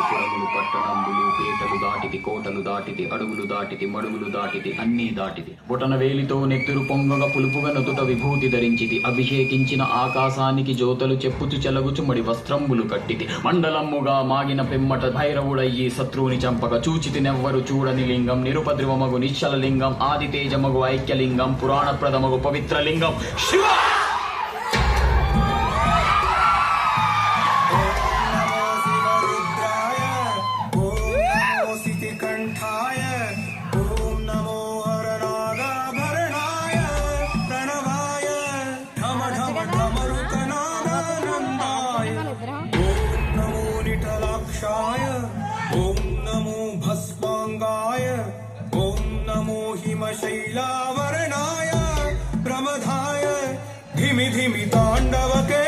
పురములు పట్టణంబులు పేటలు దాటితి కోటలు దాటితి అడుగులు దాటితి మడుగులు దాటితి అన్నీ దాటితి బొటన వేలితో నెత్తురు పొంగగా పులుపుగా నొతుట విభూతి ధరించితి అభిషేకించిన ఆకాశానికి జ్యోతలు చెప్పుచు చెలగుచు మడి వస్త్రంబులు కట్టితి మండలమ్ముగా మాగిన పిమ్మట భైరవుడయ్యి శత్రువుని చంపక చూచితి నెవ్వరు చూడని లింగం నిరుపద్రవమగు నిశ్చల లింగం ఆది తేజమగు ఐక్యలింగం పురాణ ప్రథమగు పవిత్ర లింగం శివ. ओम नमो भस्मांगाय ओम नमो हिमशैलावरणाय प्रमथाय धिमि धिमि तांडवके